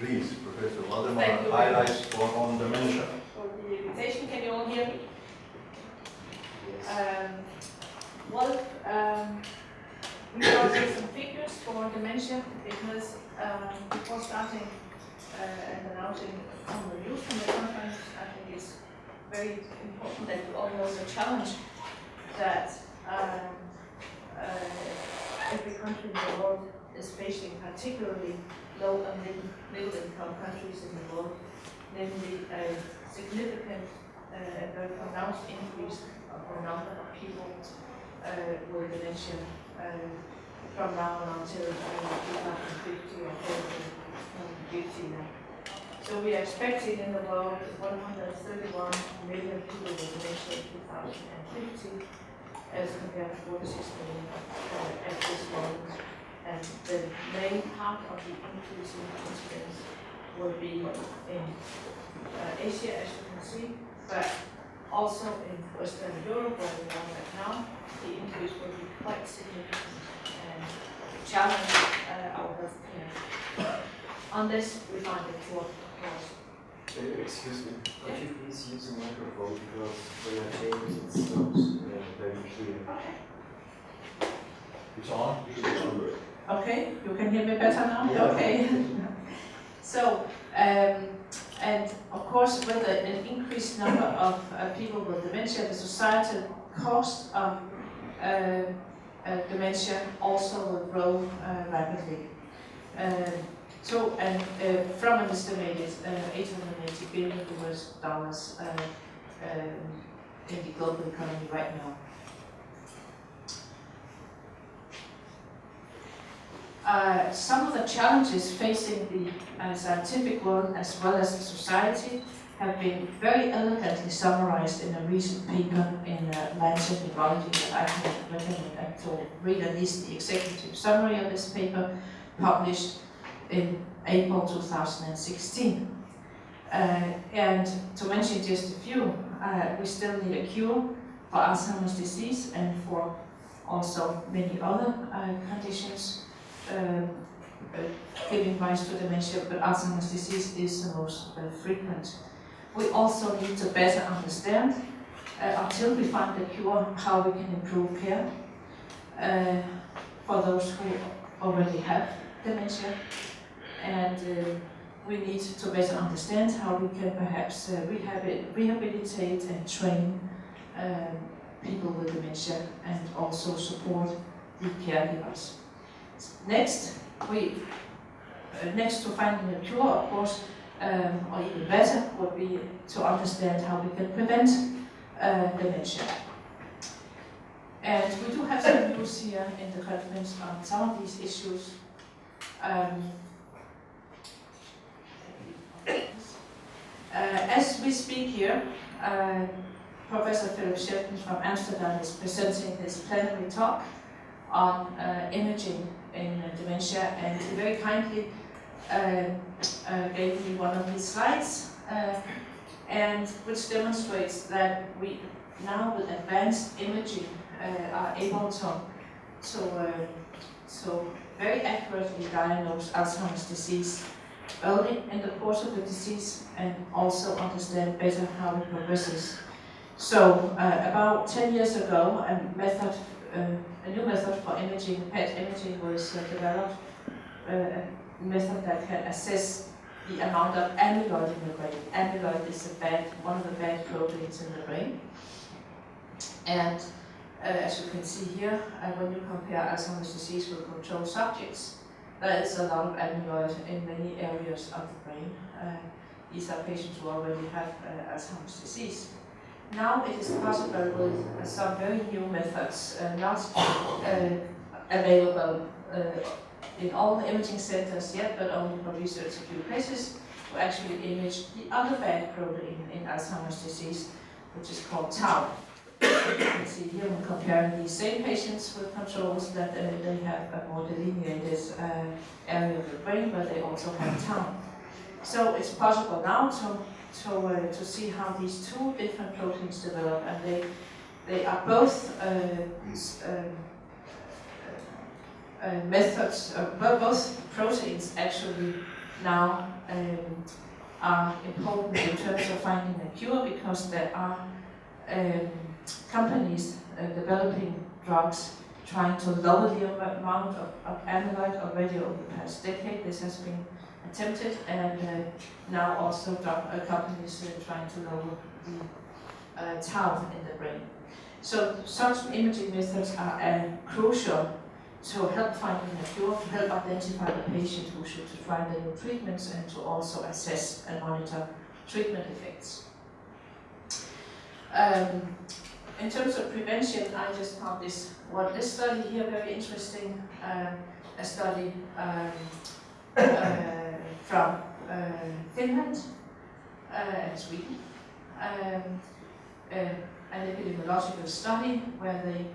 Please, Professor Waldemar, highlights on dementia. For the invitation, can you all hear me? Yes. We also some figures for dementia because before starting and announcing some reviews from the conference, I think it's very important that you all know the challenge that every country in the world is facing, particularly low and middle income countries in the world, namely a significant and very pronounced increase of the number of people with dementia from now on until 2050 or 2050 now. So we are expecting in the world 131 million people with dementia in 2050 as compared to 46 million at this moment. And the main part of the increase in incidence will be in Asia, as you can see, but also in Western Europe, where we are right now. The increase will be quite significant and challenge our healthcare. Unless we find a cure, of course. Excuse me, could you please use a microphone because when I change it's not very clear. It's on. Okay, you can hear me better now? Yeah. Okay. So, and of course, with an increased number of people with dementia, the societal cost of dementia also will grow rapidly. From an estimated $880 billion in the global economy right now. Some of the challenges facing the scientific world as well as the society have been very elegantly summarized in a recent paper in Lancet Neurology that I can recommend to read at least the executive summary of this paper published in April 2016. And to mention just a few, we still need a cure for Alzheimer's disease and for also many other conditions giving rise to dementia, but Alzheimer's disease is the most frequent. We also need to better understand, until we find a cure, how we can improve care for those who already have dementia. And we need to better understand how we can perhaps rehabilitate and train people with dementia and also support the caregivers. Next to finding a cure, of course, or even better, would be to understand how we can prevent dementia. And we do have some news here in the conference on some of these issues. As we speak here, Professor Philip Shelton from Amsterdam is presenting his plenary talk on imaging in dementia, and he very kindly gave me one of his slides, and which demonstrates that we now with advanced imaging are able to very accurately diagnose Alzheimer's disease early in the course of the disease and also understand better how it progresses. So about 10 years ago, a new method for imaging, PET imaging, was developed, a method that can assess the amount of amyloid in the brain. Amyloid is one of the bad proteins in the brain. And as you can see here, when you compare Alzheimer's disease with control subjects, there is a lot of amyloid in many areas of the brain. These are patients who already have Alzheimer's disease. Now it is possible with some very new methods, not available in all the imaging centers yet, but only for research a few places, to actually image the other bad protein in Alzheimer's disease, which is called tau. You can see here when comparing these same patients with controls that they have a more delineated area of the brain, but they also have tau. So it's possible now to see how these two different proteins develop, and they are both methods, both proteins actually now are important in terms of finding a cure, because there are companies developing drugs trying to lower the amount of amyloid already over the past decade. This has been attempted, and now also companies trying to lower the tau in the brain. So such imaging methods are crucial to help finding a cure, to help identify the patient who should try the new treatments, and to also assess and monitor treatment effects. In terms of prevention, I just found this study here very interesting. A study from Finland and Sweden. An epidemiological study where they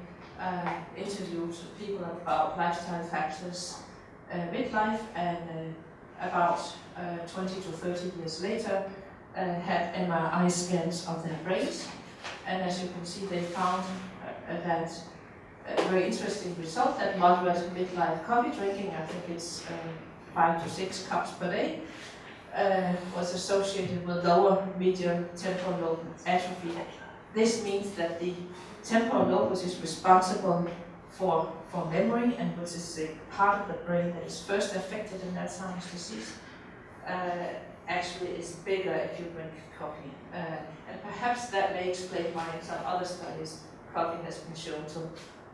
interviewed people about lifestyle factors midlife, and about 20 to 30 years later had MRI scans of their brains. And as you can see, they found that a very interesting result, that moderate midlife coffee drinking, I think it's 5 to 6 cups per day, was associated with lower medial temporal lobe atrophy. This means that the temporal lobe, which is responsible for memory and which is a part of the brain that is first affected in Alzheimer's disease, actually is bigger if you drink coffee. And perhaps that may explain why in some other studies coffee has been shown to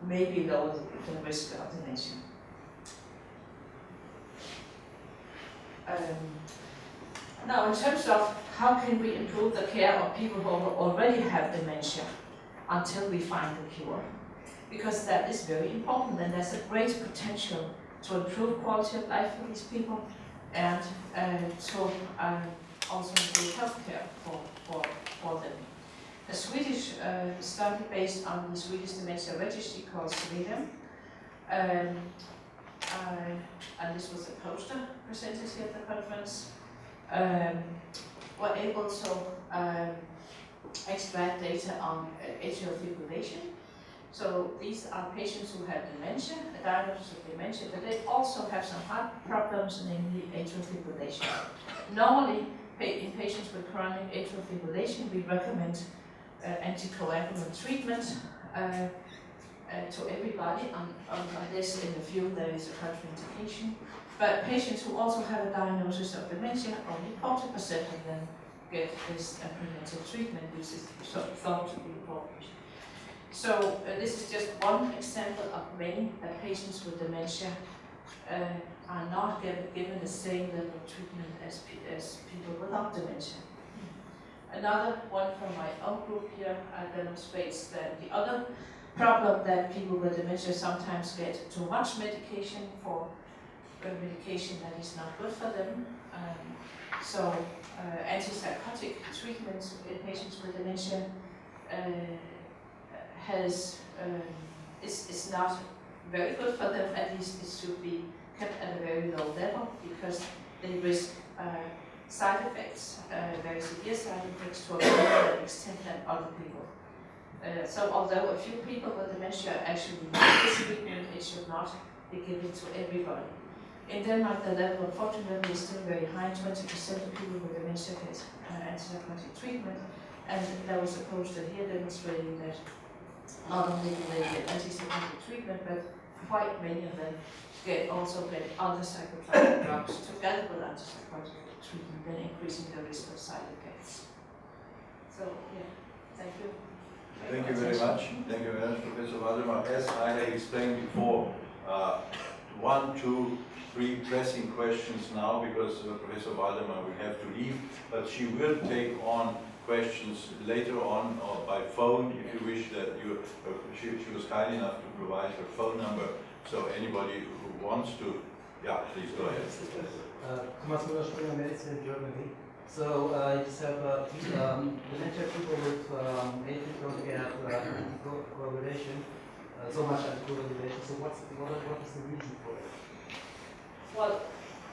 maybe lower the risk of dementia. Now, in terms of how can we improve the care of people who already have dementia until we find a cure, because that is very important, and there's a great potential to improve quality of life for these people, and to also improve healthcare for them. A Swedish study based on the Swedish Dementia Registry called Sweden, and this was a poster presented here at the conference, were able to extract data on atrial fibrillation. So these are patients who have dementia, a diagnosis of dementia, but they also have some heart problems, namely atrial fibrillation. Normally, in patients with chronic atrial fibrillation, we recommend anticoagulant treatment to everybody, unless in the field there is a contraindication. But patients who also have a diagnosis of dementia, only 40% of them get this preventive treatment, which is thought to be important. So this is just one example of many that patients with dementia are not given the same level of treatment as people without dementia. Another one from my own group here demonstrates that the other problem that people with dementia sometimes get too much medication for medication that is not good for them. So antipsychotic treatments in patients with dementia is not very good for them. At least it should be kept at a very low level, because they risk side effects, very severe side effects, to a greater extent than other people. So although a few people with dementia actually need this treatment, it should not be given to everybody. In Denmark, the level, unfortunately, is still very high. 20% of people with dementia get antipsychotic treatment, and there was a poster here demonstrating that not only do they get antipsychotic treatment, but quite many of them also get other psychotropic drugs together with antipsychotic treatment, then increasing the risk of side effects. So, yeah, thank you. Thank you very much. Thank you very much, Professor Waldemar. As I had explained before, 1, 2, 3 pressing questions now, because Professor Waldemar will have to leave, but she will take on questions later on or by phone if you wish. That she was kind enough to provide her phone number, so anybody who wants to, yeah, please go ahead. Thomas Müller, Medicine, Germany. So I just have dementia people with atrial don't get anticoagulation, so much anticoagulation. So what is the reason for it? Well,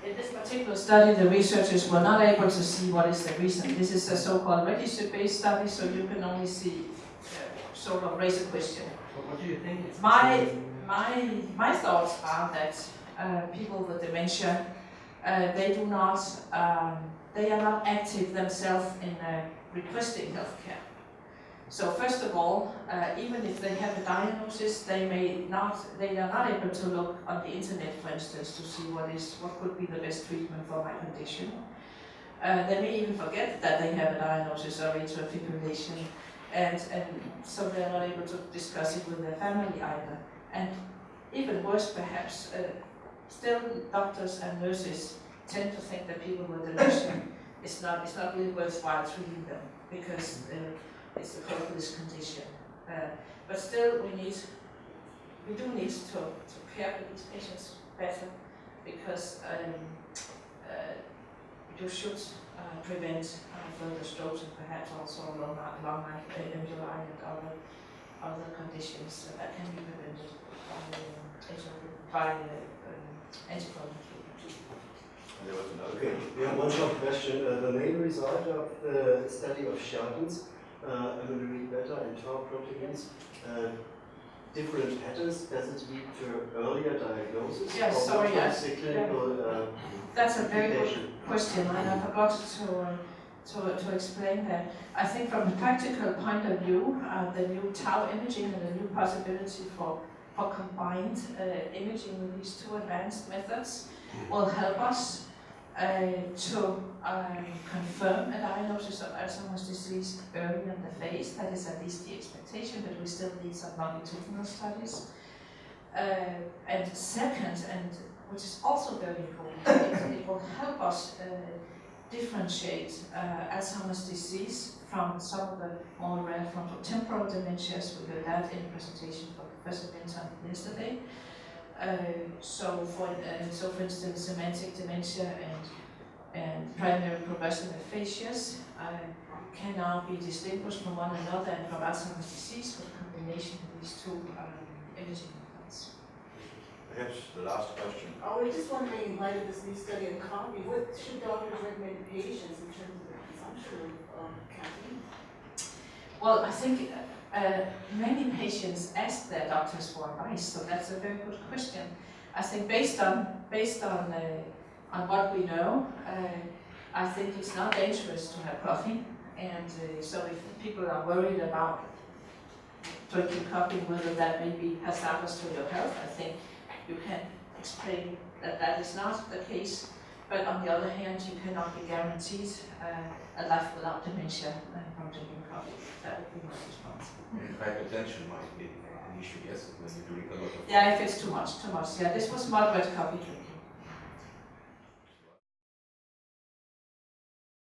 in this particular study, the researchers were not able to see what is the reason. This is a so-called register-based study, so you can only see sort of raise a question. But what do you think? My thoughts are that people with dementia they do not, they are not active themselves in requesting healthcare. So first of all, even if they have a diagnosis, they are not able to look on the internet, for instance, to see what could be the best treatment for my condition. They may even forget that they have a diagnosis of atrial fibrillation, and so they are not able to discuss it with their family either. And even worse, perhaps, still doctors and nurses tend to think that people with dementia it's not really worthwhile treating them because it's a hopeless condition. But still, we do need to care for these patients better because you should prevent further strokes and perhaps also long life MDI and other conditions that can be prevented by anticoagulants. There was another. Okay, we have one short question. The main result of the study of statins, I'm going to read better, and tau proteins, different patterns, does it lead to earlier diagnosis? Yes, or sorry, what yes. is the clinical That's a very good implication? question, and I forgot to explain that. I think from a practical point of view, the new tau imaging and the new possibility for combined imaging with these two advanced methods will help us to confirm a diagnosis of Alzheimer's disease early in the phase. That is at least the expectation, but we still need some longitudinal studies. And second, and which is also very important, it will help us differentiate Alzheimer's disease from some of the more rare frontotemporal dementias. We heard that in the presentation from Professor Benton yesterday. So for instance, semantic dementia and primary progressive aphasias can now be distinguished from one another and from Alzheimer's disease with a combination of these two imaging methods. Perhaps the last question. We're just wondering, in light of this new study on coffee, what should doctors recommend to patients in terms of the consumption of caffeine? Well, I think many patients ask their doctors for advice, so that's a very good question. I think based on what we know, I think it's not dangerous to have coffee, and so if people are worried about drinking coffee, whether that may be hazardous to your health, I think you can explain that that is not the case. But on the other hand, you cannot be guaranteed a life without dementia from drinking coffee. That would be my response. Hypertension might be an issue, yes, when you drink a lot of Yeah, if it's too much. Yeah, this was moderate coffee drinking.